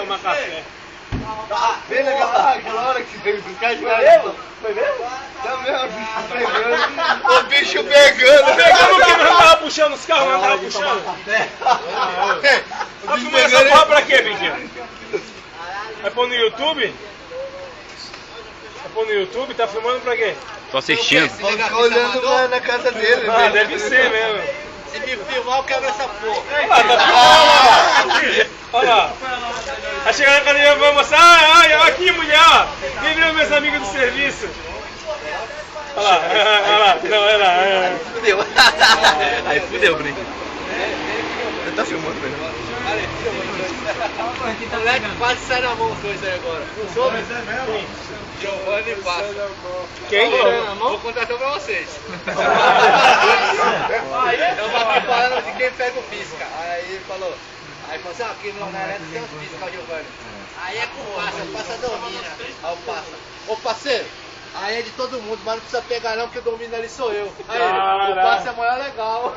tomar café. Vem naquela hora que você veio buscar de lá. Foi mesmo? Tá mesmo, o bicho pegando. Pegamos que não tava puxando os carros, não tava puxando. Tá filmando essa porra pra quê, Biquinho? Vai pôr no YouTube? Vai pôr no YouTube? Tá filmando pra quê? Tô assistindo. Tá olhando lá na casa dele. Ah, deve ser mesmo. Se me filmar, eu quebro essa porra. Olha lá. Vai chegar na academia e vai mostrar. Olha aqui, mulher, ó. Quem viu meus amigos do serviço? Olha lá, olha lá. Não, olha lá. Fudeu. Aí fudeu, Bruno. Você tá filmando, velho? Moleque, quase sai na mão os dois aí agora. Soube? Giovanni e Passa. Quem? Vou contratar pra vocês. Eu bati falando de quem pega o pisca. Aí ele falou assim, ó, aqui no Neto tem uns pisca, o Giovanni. Aí é com o Passa domina. Aí o Passa, ô parceiro, aí é de todo mundo, mas não precisa pegar não, porque domina ali sou eu. Aí, o Passa é maior legal.